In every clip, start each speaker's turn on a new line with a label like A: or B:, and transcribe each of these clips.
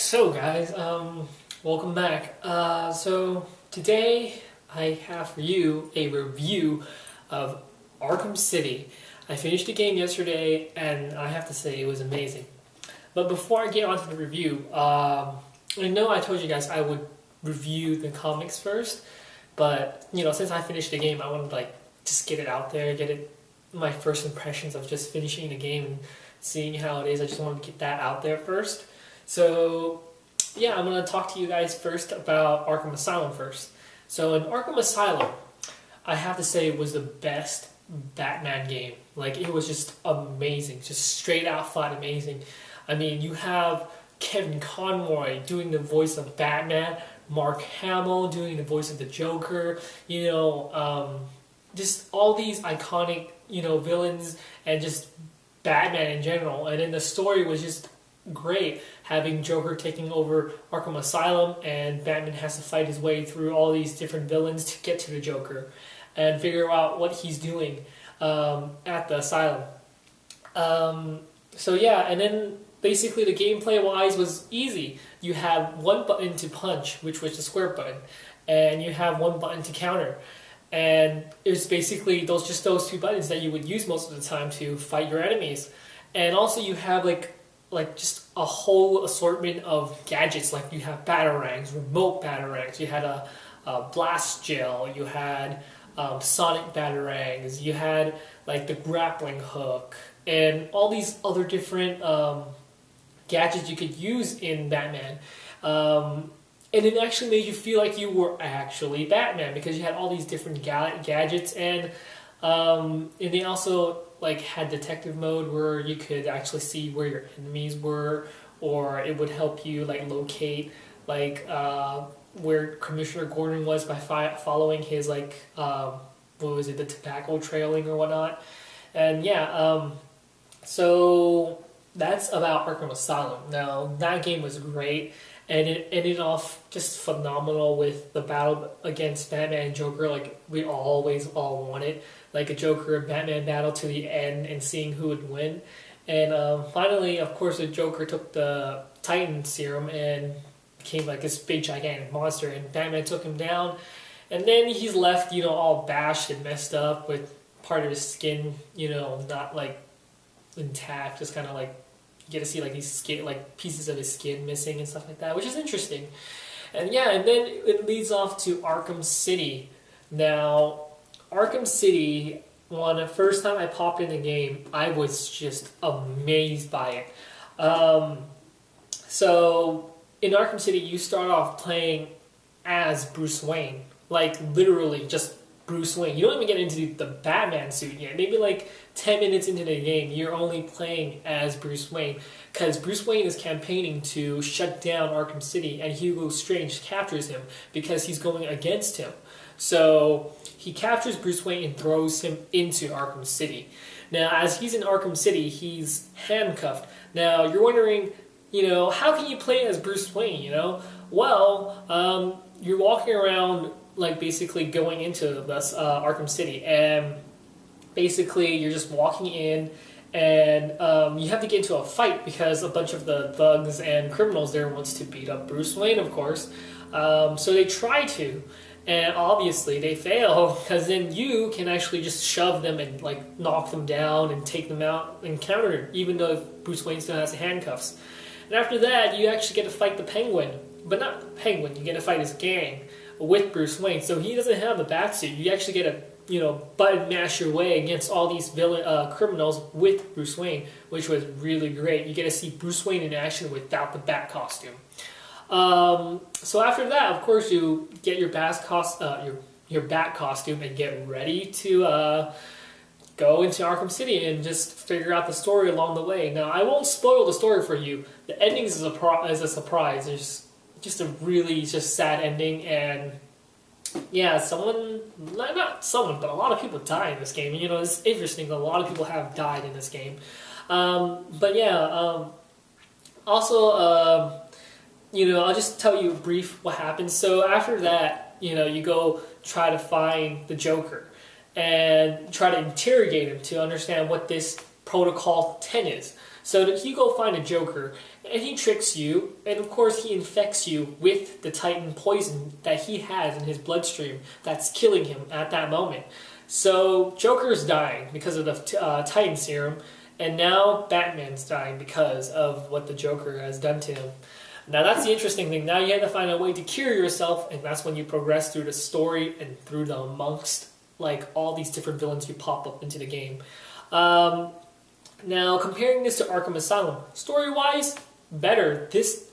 A: So guys, welcome back. So today I have for you a review of Arkham City. I finished the game yesterday and I have to say it was amazing. But before I get on to the review, I know I told you guys I would review the comics first, but since I finished the game, I wanted to just get it out there, my first impressions of just finishing the game and seeing how it is. I just wanted to get that out there first. So yeah, I'm going to talk to you guys first about Arkham Asylum first. So in Arkham Asylum, I have to say it was the best Batman game. It was just amazing, just straight out flat amazing. I mean, you have Kevin Conroy doing the voice of Batman, Mark Hamill doing the voice of the Joker, just all these iconic, villains and just Batman in general. And then the story was just great, having Joker taking over Arkham Asylum and Batman has to fight his way through all these different villains to get to the Joker and figure out what he's doing at the asylum. So yeah, and then basically the gameplay wise was easy. You have one button to punch, which was the square button, and you have one button to counter. And it's basically those two buttons that you would use most of the time to fight your enemies. And also you have just a whole assortment of gadgets. Like you have batarangs, remote batarangs, you had a blast gel, you had sonic batarangs, you had the grappling hook, and all these other different gadgets you could use in Batman. And it actually made you feel like you were actually Batman because you had all these different gadgets, and they also had detective mode where you could actually see where your enemies were, or it would help you locate where Commissioner Gordon was by following his what was it, the tobacco trailing or whatnot. And yeah, so that's about Arkham Asylum. Now that game was great, and it ended off just phenomenal with the battle against Batman and Joker. We always all wanted a Joker and Batman battle to the end and seeing who would win. And finally, of course, the Joker took the Titan serum and became this big gigantic monster, and Batman took him down. And then he's left, all bashed and messed up with part of his skin, not intact, just kind of you get to see these skin, pieces of his skin missing and stuff like that, which is interesting. And yeah, and then it leads off to Arkham City. Now, Arkham City, the first time I popped in the game, I was just amazed by it. So in Arkham City, you start off playing as Bruce Wayne, literally just Bruce Wayne. You don't even get into the Batman suit yet. Maybe 10 minutes into the game, you're only playing as Bruce Wayne, because Bruce Wayne is campaigning to shut down Arkham City, and Hugo Strange captures him because he's going against him. So he captures Bruce Wayne and throws him into Arkham City. Now, as he's in Arkham City, he's handcuffed. Now, you're wondering, how can you play as Bruce Wayne, Well, you're walking around, basically going into this Arkham City, and basically you're just walking in, and you have to get into a fight because a bunch of the thugs and criminals there wants to beat up Bruce Wayne, of course. So they try to, and obviously they fail, because then you can actually just shove them and knock them down and take them out and counter them, even though Bruce Wayne still has the handcuffs. And after that, you actually get to fight the Penguin, but not the Penguin. You get to fight his gang with Bruce Wayne. So he doesn't have the bat suit. You actually get to button mash your way against all these criminals with Bruce Wayne, which was really great. You get to see Bruce Wayne in action without the bat costume. So after that, of course, you get your bat costume and get ready to go into Arkham City and just figure out the story along the way. Now, I won't spoil the story for you. The ending is a surprise. There's just a really sad ending, and yeah, not someone, but a lot of people die in this game. It's interesting that a lot of people have died in this game. But yeah, also, I'll just tell you brief what happens. So after that, you go try to find the Joker and try to interrogate him to understand what this Protocol 10 is. So that you go find a Joker, and he tricks you, and of course he infects you with the Titan poison that he has in his bloodstream that's killing him at that moment. So Joker's dying because of the Titan serum, and now Batman's dying because of what the Joker has done to him. Now that's the interesting thing. Now you have to find a way to cure yourself, and that's when you progress through the story and through the amongst like all these different villains you pop up into the game. Now, comparing this to Arkham Asylum, story-wise, better. This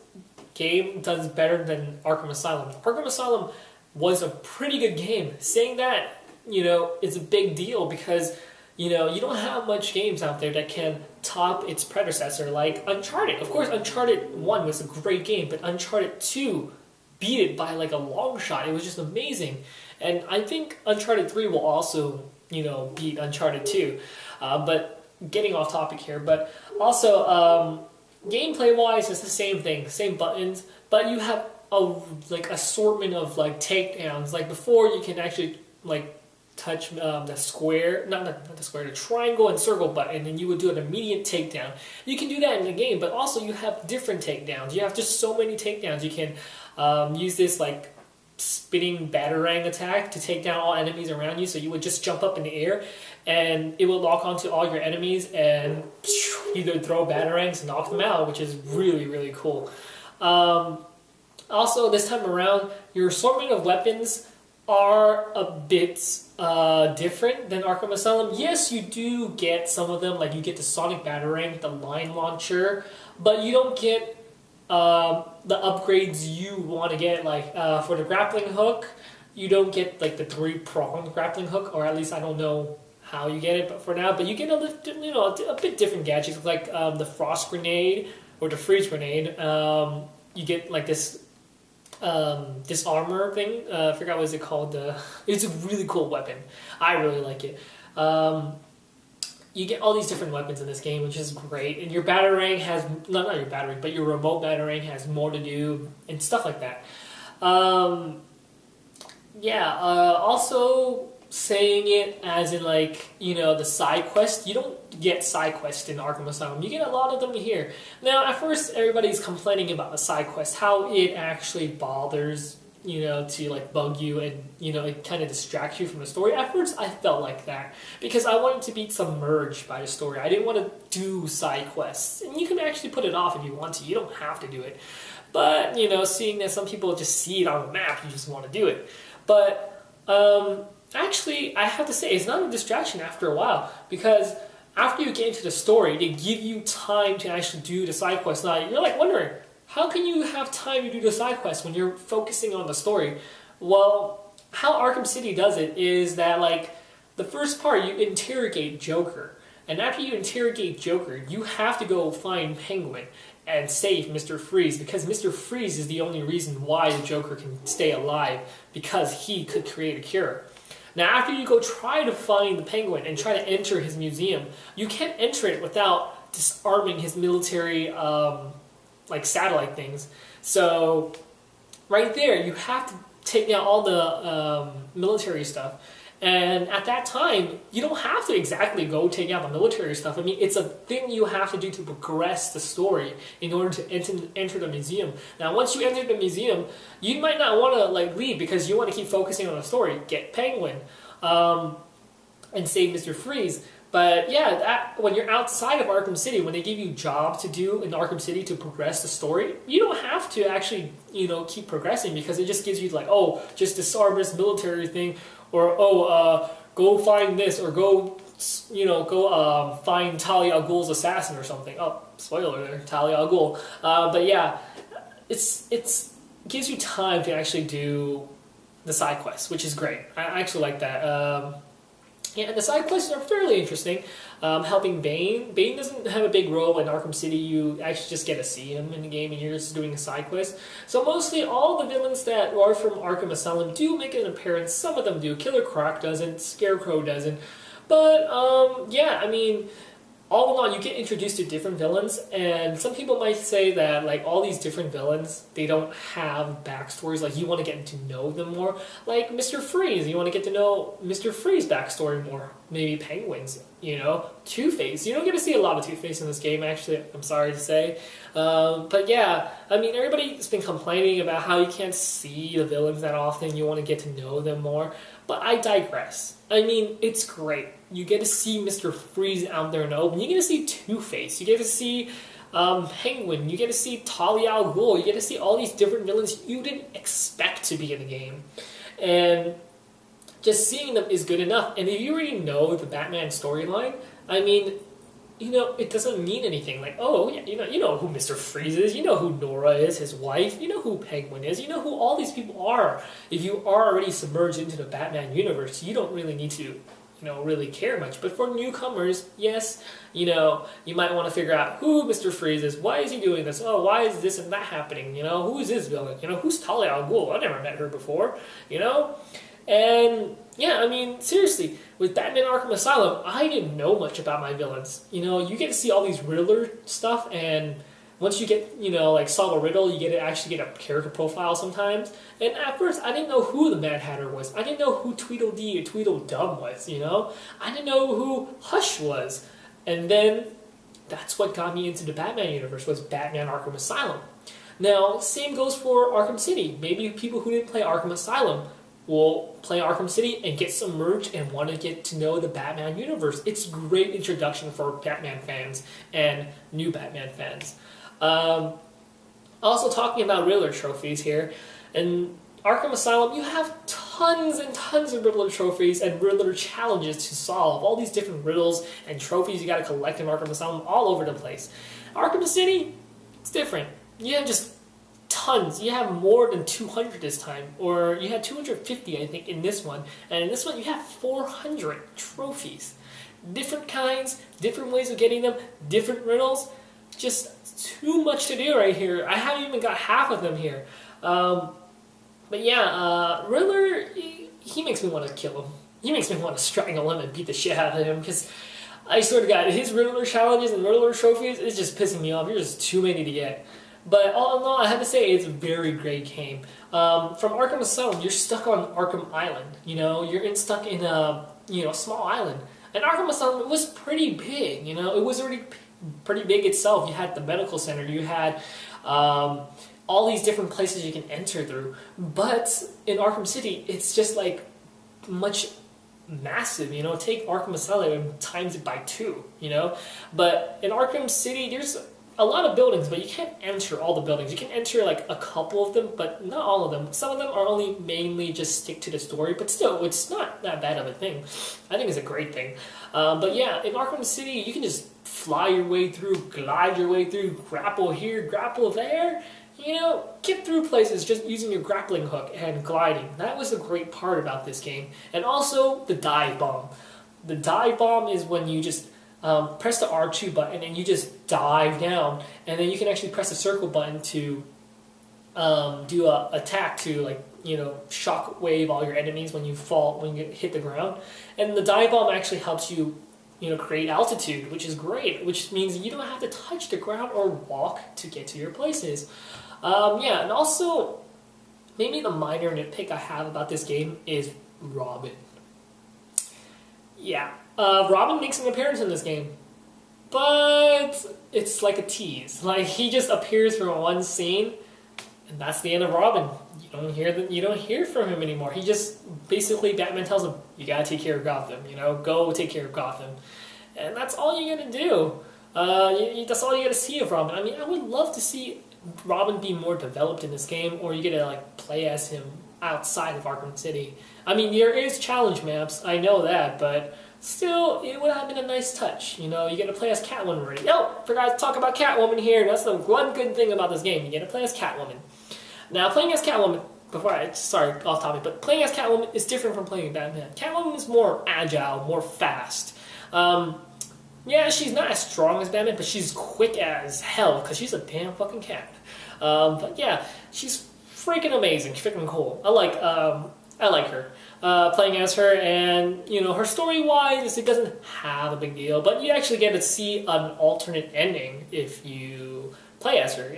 A: game does better than Arkham Asylum. Arkham Asylum was a pretty good game. Saying that, it's a big deal because, you don't have much games out there that can top its predecessor, like Uncharted. Of course, Uncharted 1 was a great game, but Uncharted 2 beat it by like a long shot. It was just amazing. And I think Uncharted 3 will also, beat Uncharted 2. But getting off topic here, but also gameplay wise it's the same thing, same buttons, but you have a assortment of like takedowns. Like before you can actually like touch the square, not the square, the triangle and circle button, and you would do an immediate takedown. You can do that in the game, but also you have different takedowns. You have just so many takedowns. You can use this like spinning batarang attack to take down all enemies around you. So you would just jump up in the air and it will lock onto all your enemies and either throw batarangs and knock them out, which is really, really cool. Also, this time around, your assortment of weapons are a bit different than Arkham Asylum. Yes, you do get some of them, like you get the Sonic Batarang, the Line Launcher, but you don't get the upgrades you want to get, like for the grappling hook, you don't get like the 3-pronged grappling hook, or at least I don't know how you get it, but for now, but you get a bit different gadgets, like the frost grenade or the freeze grenade. You get like this armor thing. I forgot what it's called. It's a really cool weapon. I really like it. You get all these different weapons in this game, which is great. And your batarang has, not your batarang, but your remote batarang has more to do and stuff like that. Also saying it as in like, the side quest. You don't get side quests in Arkham Asylum. You get a lot of them here. Now, at first, everybody's complaining about the side quest, how it actually bothers to like bug you and, it kind of distracts you from the story. At first, I felt like that because I wanted to be submerged by the story. I didn't want to do side quests. And you can actually put it off if you want to. You don't have to do it. But, seeing that some people just see it on the map, you just want to do it. But, actually, I have to say, it's not a distraction after a while because after you get into the story, they give you time to actually do the side quests. Now, you're like wondering, how can you have time to do the side quest when you're focusing on the story? Well, how Arkham City does it is that, like, the first part, you interrogate Joker. And after you interrogate Joker, you have to go find Penguin and save Mr. Freeze, because Mr. Freeze is the only reason why the Joker can stay alive, because he could create a cure. Now, after you go try to find the Penguin and try to enter his museum, you can't enter it without disarming his military satellite things. So right there, you have to take down all the military stuff. And at that time, you don't have to exactly go take out the military stuff. I mean, it's a thing you have to do to progress the story in order to enter the museum. Now, once you enter the museum, you might not want to leave because you want to keep focusing on the story. Get Penguin and save Mr. Freeze. But yeah, when you're outside of Arkham City, when they give you jobs to do in Arkham City to progress the story, you don't have to actually, keep progressing, because it just gives you just disarm this military thing, or go find this, or go find Talia al Ghul's assassin or something. Oh, spoiler there, Talia al Ghul. But yeah, it gives you time to actually do the side quests, which is great. I actually like that. Yeah, and the side quests are fairly interesting. Helping Bane. Bane doesn't have a big role in Arkham City. You actually just get to see him in the game, and you're just doing a side quest. So mostly all the villains that are from Arkham Asylum do make an appearance. Some of them do. Killer Croc doesn't. Scarecrow doesn't. But, yeah, I mean, all in all, you get introduced to different villains, and some people might say that, all these different villains, they don't have backstories. You want to get to know them more. Like Mr. Freeze, you want to get to know Mr. Freeze's backstory more. maybe Penguins, Two-Face. You don't get to see a lot of Two-Face in this game, actually, I'm sorry to say. But yeah, I mean, everybody's been complaining about how you can't see the villains that often, you want to get to know them more. But I digress. I mean, it's great. You get to see Mr. Freeze out there in the open. You get to see Two-Face. You get to see Penguin. You get to see Talia al Ghul. You get to see all these different villains you didn't expect to be in the game. And just seeing them is good enough. And if you already know the Batman storyline, I mean, it doesn't mean anything. Like, oh, yeah, you know who Mr. Freeze is, you know who Nora is, his wife, you know who Penguin is, you know who all these people are. If you are already submerged into the Batman universe, you don't really need to, really care much. But for newcomers, yes, you might want to figure out who Mr. Freeze is, why is he doing this, oh, why is this and that happening, who is this villain, who's Talia al Ghul, I never met her before, And yeah, I mean, seriously, with Batman Arkham Asylum, I didn't know much about my villains. You get to see all these Riddler stuff, and once you get, like solve a riddle, you actually get a character profile sometimes. And at first, I didn't know who the Mad Hatter was. I didn't know who Tweedledee or Tweedledum was, I didn't know who Hush was. And then, that's what got me into the Batman universe, was Batman Arkham Asylum. Now, same goes for Arkham City. Maybe people who didn't play Arkham Asylum will play Arkham City and get submerged and want to get to know the Batman universe. It's a great introduction for Batman fans and new Batman fans. Also talking about Riddler trophies here, in Arkham Asylum you have tons and tons of Riddler trophies and Riddler challenges to solve. All these different riddles and trophies you got to collect in Arkham Asylum all over the place. Arkham City, it's different. You have just tons. You have more than 200 this time, or you had 250 I think in this one, and in this one you have 400 trophies. Different kinds, different ways of getting them, different riddles. Just too much to do right here. I haven't even got half of them here. But yeah, Riddler, he makes me want to kill him. He makes me want to strangle him and beat the shit out of him, because I swear to God, his Riddler challenges and Riddler trophies is just pissing me off. There's just too many to get. But all in all, I have to say it's a very great game. From Arkham Asylum, you're stuck on Arkham Island. You're stuck in a small island. And Arkham Asylum was pretty big. It was already pretty big itself. You had the medical center. You had all these different places you can enter through. But in Arkham City, it's just like much massive. Take Arkham Asylum and times it by 2. But in Arkham City, there's a lot of buildings, but you can't enter all the buildings. You can enter like a couple of them, but not all of them. Some of them are only mainly just stick to the story, but still, it's not that bad of a thing. I think it's a great thing. But yeah, in Arkham City, you can just fly your way through, glide your way through, grapple here, grapple there. Get through places just using your grappling hook and gliding. That was the great part about this game. And also, the dive bomb. The dive bomb is when you just press the R2 button and you just dive down, and then you can actually press the circle button to do a attack to shock wave all your enemies when you fall, when you hit the ground. And the dive bomb actually helps you create altitude, which is great, which means you don't have to touch the ground or walk to get to your places. Yeah, and also maybe the minor nitpick I have about this game is Robin. Yeah. Robin makes an appearance in this game, but it's like a tease. Like, he just appears for one scene, and that's the end of Robin. You don't hear from him anymore. He just basically, Batman tells him, "You gotta take care of Gotham. Go take care of Gotham," and that's all you gotta do. That's all you gotta see of Robin. I mean, I would love to see Robin be more developed in this game, or you get to play as him outside of Arkham City. I mean, there is challenge maps. I know that, but still, it would have been a nice touch. You get to play as Catwoman already. Oh, forgot to talk about Catwoman here. That's the one good thing about this game. You get to play as Catwoman. Now, playing as Catwoman, sorry, off topic, but playing as Catwoman is different from playing Batman. Catwoman is more agile, more fast. Yeah, she's not as strong as Batman, but she's quick as hell, because she's a damn fucking cat. But yeah, she's freaking amazing, freaking cool. I like her. Playing as her, and her story-wise, it doesn't have a big deal, but you actually get to see an alternate ending if you play as her.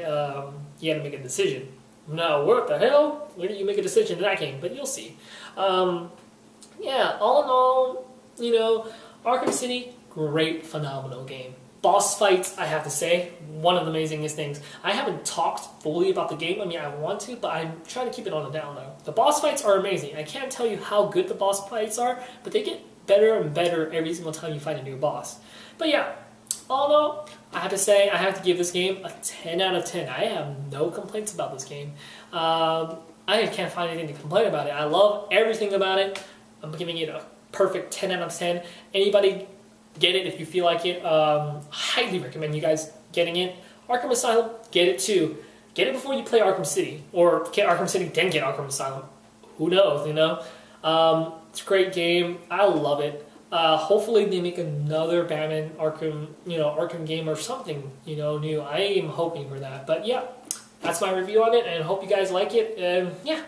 A: You got to make a decision. Now, what the hell? Where do you make a decision in that game? But you'll see. Yeah, all in all, you know, Arkham City, great, phenomenal game. Boss fights, I have to say, one of the amazingest things. I haven't talked fully about the game. I mean, I want to, but I'm trying to keep it on the down low. The boss fights are amazing. I can't tell you how good the boss fights are, but they get better and better every single time you fight a new boss. But yeah, all in all, I have to say, I have to give this game a 10 out of 10. I have no complaints about this game. I can't find anything to complain about it. I love everything about it. I'm giving it a perfect 10 out of 10. Anybody get it if you feel like it. Highly recommend you guys getting it. Arkham Asylum, get it too. Get it before you play Arkham City. Or get Arkham City, then get Arkham Asylum. Who knows, you know? It's a great game. I love it. Hopefully they make another Batman Arkham, Arkham game or something, new. I am hoping for that. But yeah, that's my review on it, and hope you guys like it. And yeah,